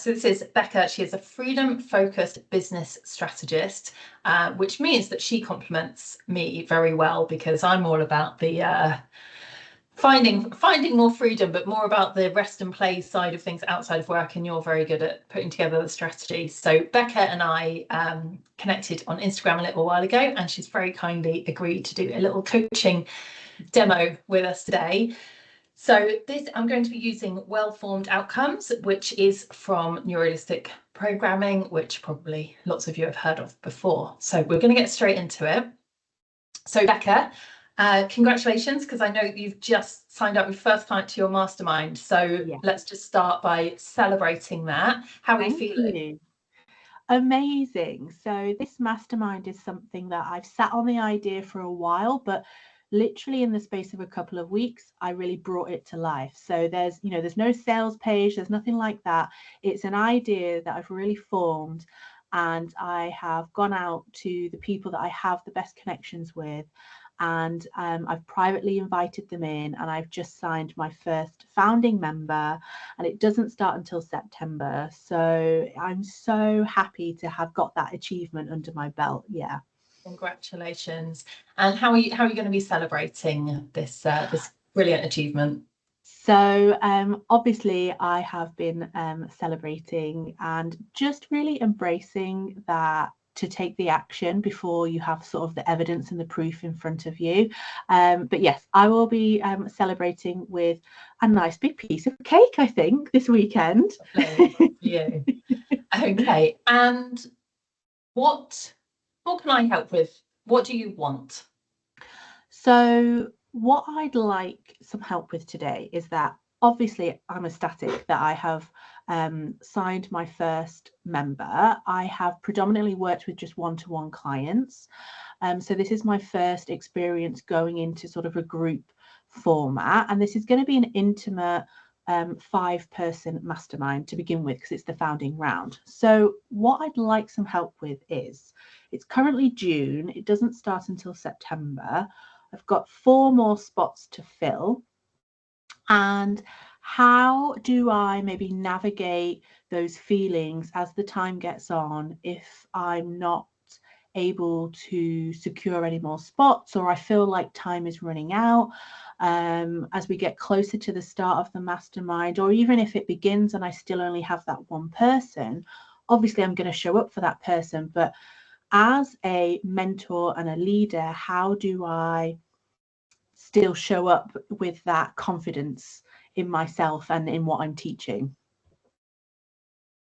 So this is Becca. She is a freedom-focused business strategist, which means that she complements me very well because I'm all about the finding more freedom, but more about the rest and play side of things outside of work, and you're very good at putting together the strategy. So Becca and I connected on Instagram a little while ago, and she's very kindly agreed to do a little coaching demo with us today. So this, I'm going to be using well-formed outcomes, which is from neuralistic programming, which probably lots of you have heard of before. So we're going to get straight into it. So Becca, congratulations, because I know you've just signed up your first client to your mastermind. So let's just start by celebrating that. How are you feeling? Amazing. So this mastermind is something that I've sat on the idea for a while, but literally in the space of a couple of weeks, I really brought it to life. So there's no sales page, there's nothing like that. It's an idea that I've really formed, and I have gone out to the people that I have the best connections with, and I've privately invited them in, and I've just signed my first founding member, and it doesn't start until September. So I'm so happy to have got that achievement under my belt. Yeah. Congratulations. And how are you going to be celebrating this this brilliant achievement? So obviously I have been celebrating and just really embracing that, to take the action before you have sort of the evidence and the proof in front of you. But yes, I will be celebrating with a nice big piece of cake, I think, this weekend. Yeah. Okay. And what can I help with? What do you want? So what I'd like some help with today is that obviously I'm ecstatic that I have signed my first member. I have predominantly worked with just one-to-one clients. So this is my first experience going into sort of a group format, and this is going to be an intimate 5-person mastermind to begin with, because it's the founding round. So what I'd like some help with is, it's currently June, it doesn't start until September. I've got 4 more spots to fill. And how do I maybe navigate those feelings as the time gets on if I'm not able to secure any more spots, or I feel like time is running out as we get closer to the start of the mastermind, or even if it begins and I still only have that one person? Obviously I'm going to show up for that person, but as a mentor and a leader, how do I still show up with that confidence in myself and in what I'm teaching?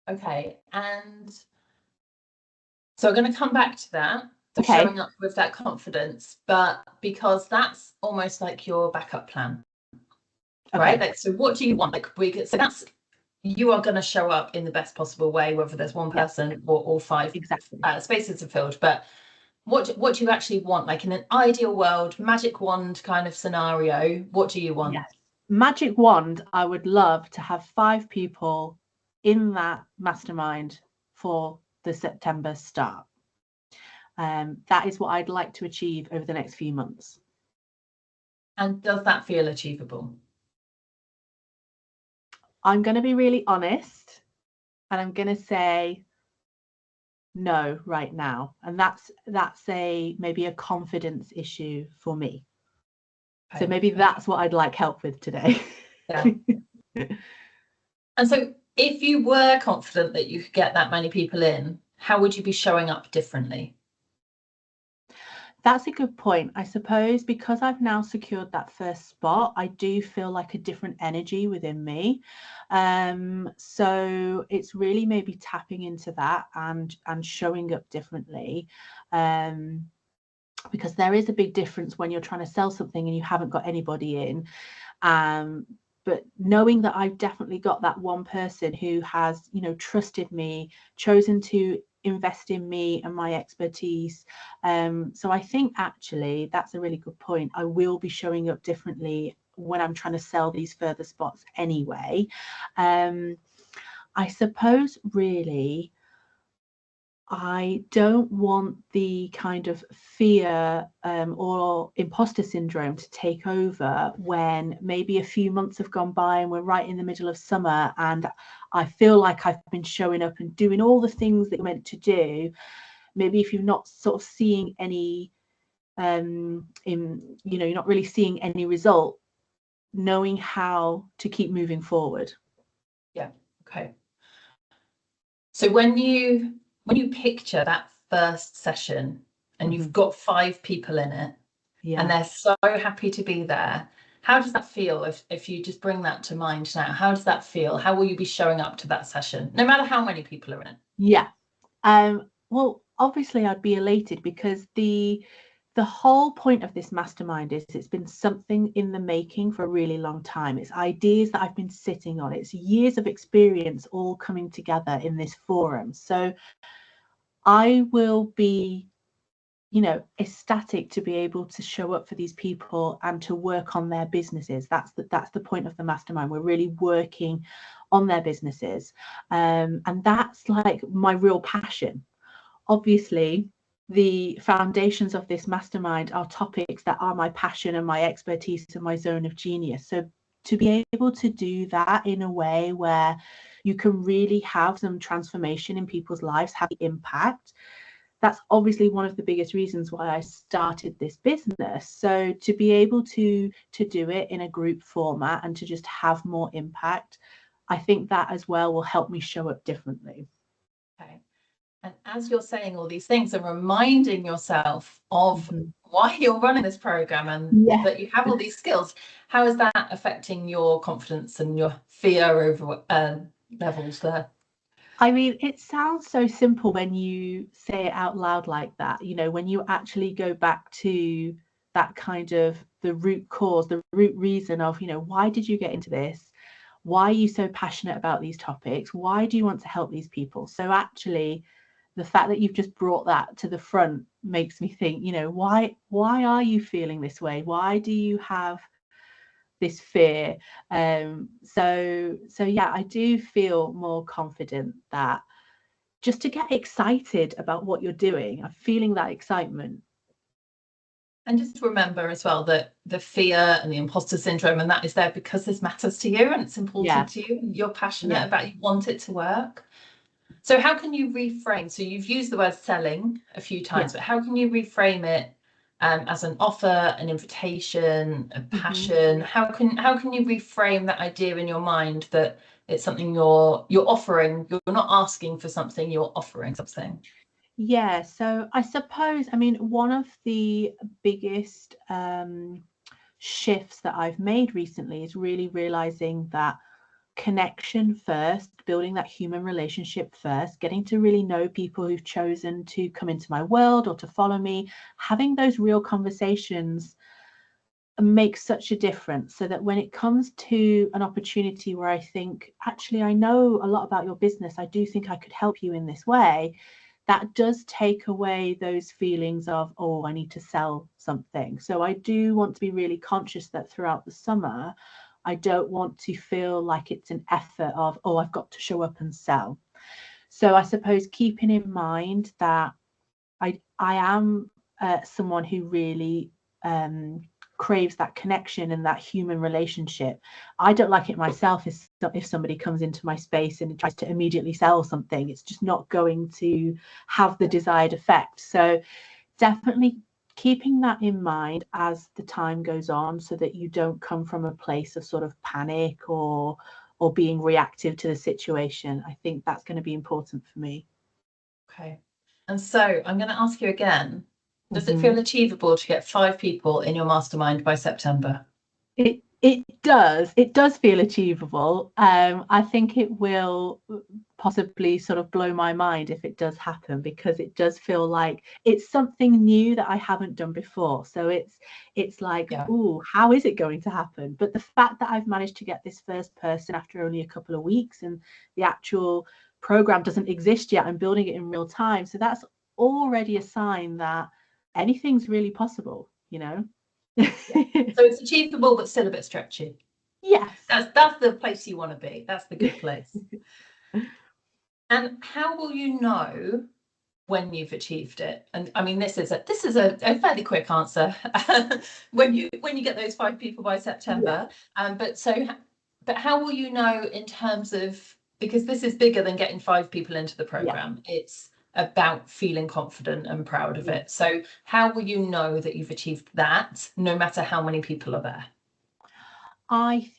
Okay, and so I'm going to come back to that, okay, showing up with that confidence, but because that's almost like your backup plan, right? Like, so what do you want? So that's, you are going to show up in the best possible way, whether there's one person or all 5 exactly. Spaces are filled. But what do you actually want? Like in an ideal world, magic wand kind of scenario, what do you want? Yes. Magic wand, I would love to have 5 people in that mastermind for the September start. That is what I'd like to achieve over the next few months. And does that feel achievable? I'm going to be really honest, and I'm going to say no right now, and that's maybe a confidence issue for me. Okay. So maybe that's what I'd like help with today. Yeah. And so if you were confident that you could get that many people in, how would you be showing up differently? That's a good point. I suppose because I've now secured that first spot, I do feel like a different energy within me. So it's really maybe tapping into that and showing up differently. Because there is a big difference when you're trying to sell something and you haven't got anybody in. But knowing that I've definitely got that one person who has, trusted me, chosen to invest in me and my expertise. So I think actually that's a really good point. I will be showing up differently when I'm trying to sell these further spots anyway. I suppose really I don't want the kind of fear or imposter syndrome to take over when maybe a few months have gone by and we're right in the middle of summer and I feel like I've been showing up and doing all the things that you're meant to do. Maybe if you're not sort of seeing any, you're not really seeing any result, knowing how to keep moving forward. Yeah. Okay. So when you picture that first session and you've got 5 people in it, and they're so happy to be there, how does that feel if you just bring that to mind now? How does that feel? How will you be showing up to that session, no matter how many people are in it? Yeah. Well, obviously I'd be elated because the whole point of this mastermind is it's been something in the making for a really long time. It's ideas that I've been sitting on. It's years of experience all coming together in this forum. So I will be, ecstatic to be able to show up for these people and to work on their businesses. That's the point of the mastermind. We're really working on their businesses. And that's like my real passion. Obviously, the foundations of this mastermind are topics that are my passion and my expertise and my zone of genius. So to be able to do that in a way where you can really have some transformation in people's lives, have the impact, that's obviously one of the biggest reasons why I started this business. So to be able to do it in a group format and to just have more impact, I think that as well will help me show up differently. Okay. And as you're saying all these things and reminding yourself of why you're running this program and that you have all these skills, how is that affecting your confidence and your fear over levels there? I mean, it sounds so simple when you say it out loud like that, when you actually go back to that kind of the root cause, the root reason of, why did you get into this? Why are you so passionate about these topics? Why do you want to help these people? So actually, the fact that you've just brought that to the front makes me think, why are you feeling this way? Why do you have this fear? So yeah, I do feel more confident that just to get excited about what you're doing. I'm feeling that excitement. And just remember as well that the fear and the imposter syndrome and that is there because this matters to you and it's important to you and you're passionate about, you want it to work. So how can you reframe? So you've used the word selling a few times, but how can you reframe it as an offer, an invitation, a passion? How can you reframe that idea in your mind that it's something you're offering? You're not asking for something, you're offering something. Yeah, so I suppose, I mean, one of the biggest shifts that I've made recently is really realizing that connection first, building that human relationship first, getting to really know people who've chosen to come into my world or to follow me, having those real conversations makes such a difference, so that when it comes to an opportunity where I think, actually, I know a lot about your business, I do think I could help you in this way, that does take away those feelings of, oh, I need to sell something. So I do want to be really conscious that throughout the summer, I don't want to feel like it's an effort of, oh, I've got to show up and sell. So I suppose keeping in mind that I am someone who really craves that connection and that human relationship. I don't like it myself if somebody comes into my space and tries to immediately sell something. It's just not going to have the desired effect. So definitely keeping that in mind as the time goes on, so that you don't come from a place of sort of panic or being reactive to the situation. I think that's going to be important for me. Okay. And so I'm going to ask you again, does it feel achievable to get 5 people in your mastermind by September? It does feel achievable. I think it will possibly sort of blow my mind if it does happen, because it does feel like it's something new that I haven't done before. So it's like, oh, how is it going to happen? But the fact that I've managed to get this first person after only a couple of weeks and the actual program doesn't exist yet, I'm building it in real time. So that's already a sign that anything's really possible, So it's achievable but still a bit stretchy. Yes. That's the place you want to be. That's the good place. And how will you know when you've achieved it? And I mean, this is a fairly quick answer. when you get those 5 people by September. But how will you know in terms of, because this is bigger than getting 5 people into the program. It's about feeling confident and proud of it. So how will you know that you've achieved that, no matter how many people are there? I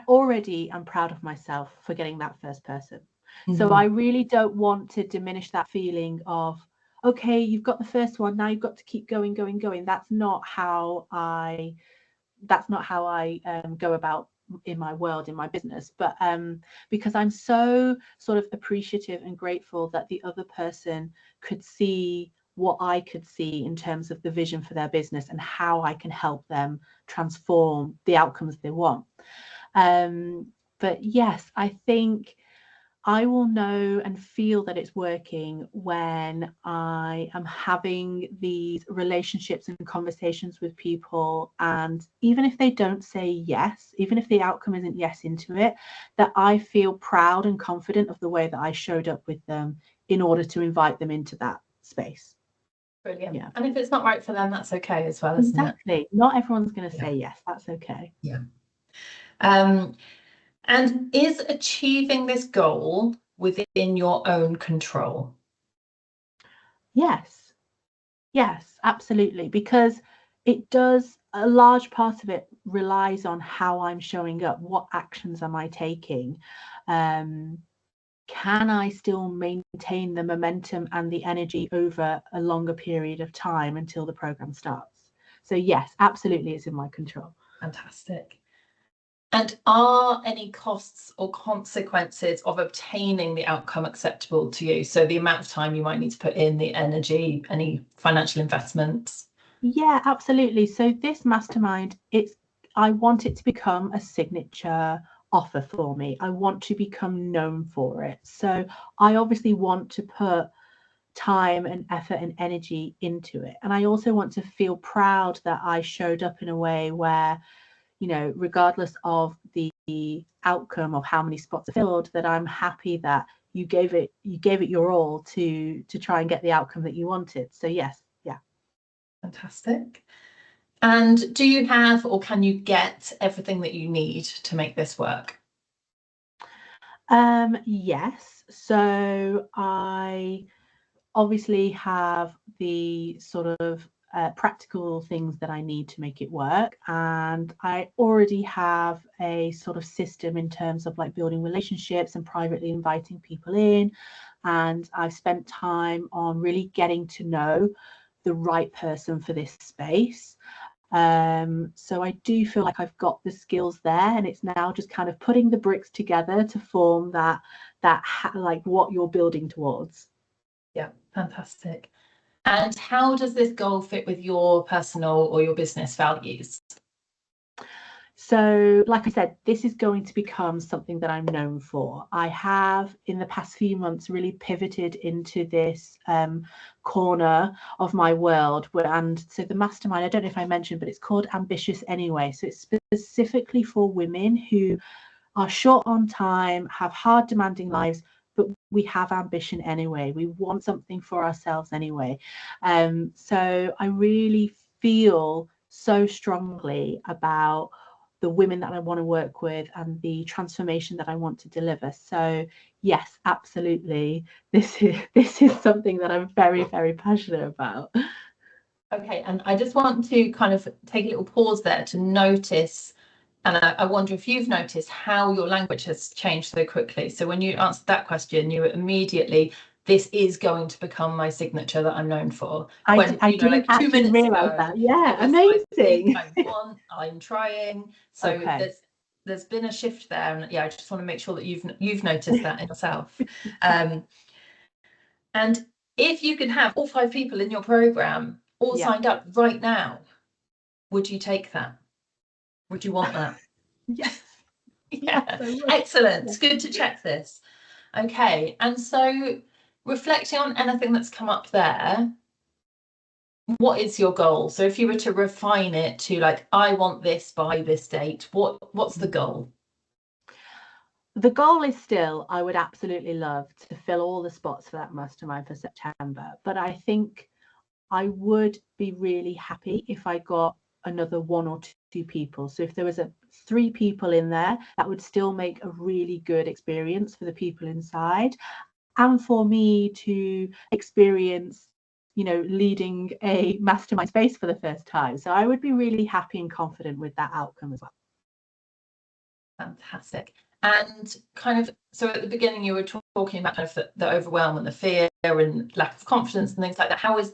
already am proud of myself for getting that first person. So I really don't want to diminish that feeling of, okay, you've got the first one, now you've got to keep going. That's not how I go about in my world, in my business. But because I'm so sort of appreciative and grateful that the other person could see what I could see in terms of the vision for their business and how I can help them transform the outcomes they want. But yes, I think I will know and feel that it's working when I am having these relationships and conversations with people. And even if they don't say yes, even if the outcome isn't yes into it, that I feel proud and confident of the way that I showed up with them in order to invite them into that space. Brilliant. Yeah. And if it's not right for them, that's okay as well, isn't it? Exactly. Not everyone's going to say yes. That's okay. Yeah. And is achieving this goal within your own control? Yes, absolutely. Because a large part of it relies on how I'm showing up. What actions am I taking? Can I still maintain the momentum and the energy over a longer period of time until the program starts? So yes, absolutely, it's in my control. Fantastic. And are any costs or consequences of obtaining the outcome acceptable to you? So the amount of time you might need to put in, the energy, any financial investments? Yeah, absolutely. So this mastermind, I want it to become a signature offer for me. I want to become known for it. So I obviously want to put time and effort and energy into it. And I also want to feel proud that I showed up in a way where, regardless of the outcome of how many spots are filled, that I'm happy that you gave it your all to try and get the outcome that you wanted. So yes, yeah. Fantastic. And do you have, or can you get everything that you need to make this work? Yes. So I obviously have the sort of practical things that I need to make it work. And I already have a sort of system in terms of like building relationships and privately inviting people in. And I've spent time on really getting to know the right person for this space. So I do feel like I've got the skills there, and it's now just kind of putting the bricks together to form that like what you're building towards. Yeah, fantastic. And how does this goal fit with your personal or your business values? So, like I said, this is going to become something that I'm known for. I have, in the past few months, really pivoted into this corner of my world. And so the mastermind, I don't know if I mentioned, but it's called Ambitious Anyway. So it's specifically for women who are short on time, have hard, demanding lives, but we have ambition anyway. We want something for ourselves anyway. So I really feel so strongly about the women that I want to work with and the transformation that I want to deliver. So yes, absolutely. This is something that I'm very, very passionate about. Okay, and I just want to kind of take a little pause there to notice, and I wonder if you've noticed how your language has changed so quickly. So when you answered that question, you were immediately, this is going to become my signature that I'm known for. I didn't like 2 minutes realize ago, that. Yeah, amazing. I want, I'm trying. So okay. There's been a shift there, and yeah, I just want to make sure that you've noticed that in yourself. And if you could have all 5 people in your program all signed up right now, would you take that? Would you want that? Yes. Yeah, excellent. It's good to check this. Okay, and so reflecting on anything that's come up there, what is your goal? So if you were to refine it to like, I want this by this date, what's the goal? the goal is still, I would absolutely love to fill all the spots for that mastermind for September, but I think I would be really happy if I got another 1 or 2 people. So if there was 3 people in there, that would still make a really good experience for the people inside, and for me to experience, you know, leading a mastermind space for the first time. So I would be really happy and confident with that outcome as well. Fantastic. And kind of, so at the beginning you were talking about kind of the overwhelm and the fear and lack of confidence and things like that. How's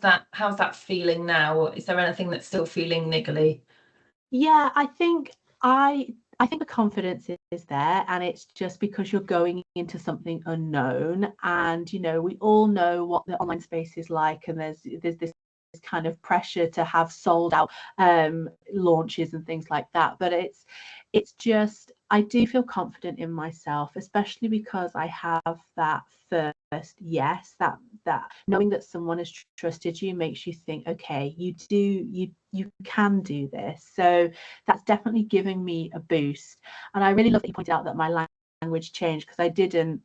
that feeling now? Is there anything that's still feeling niggly? Yeah, I think the confidence is there, and it's just because you're going into something unknown, and you know, we all know what the online space is like, and there's this kind of pressure to have sold out launches and things like that. But it's just, I do feel confident in myself, especially because I have that first yes, that knowing that someone has trusted you makes you think, okay, you can do this. So that's definitely giving me a boost. And I really love that you pointed out that my language changed, because I didn't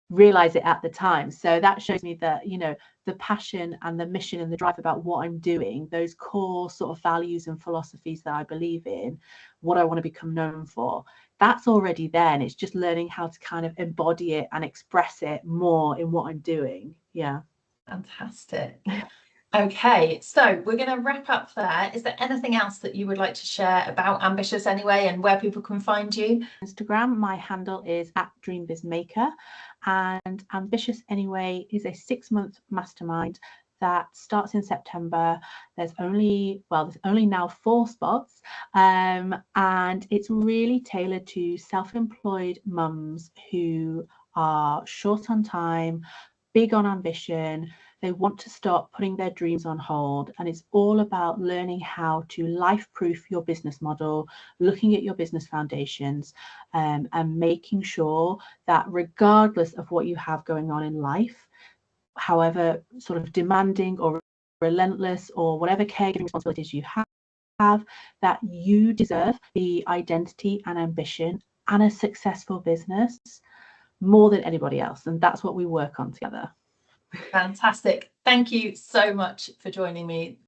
realize it at the time. So that shows me that, you know, the passion and the mission and the drive about what I'm doing, those core sort of values and philosophies that I believe in, what I want to become known for, that's already there, and it's just learning how to kind of embody it and express it more in what I'm doing. Yeah. Fantastic. Okay, so we're going to wrap up there. Is there anything else that you would like to share about Ambitious Anyway, and where people can find you? Instagram, my handle is @DreamBizMaker, and Ambitious Anyway is a 6-month mastermind that starts in September. There's only now 4 spots, and it's really tailored to self-employed mums who are short on time, big on ambition. They want to stop putting their dreams on hold, and it's all about learning how to life-proof your business model, looking at your business foundations, and making sure that regardless of what you have going on in life, however sort of demanding or relentless or whatever caregiving responsibilities you have, that you deserve the identity and ambition and a successful business more than anybody else. And that's what we work on together. Fantastic. Thank you so much for joining me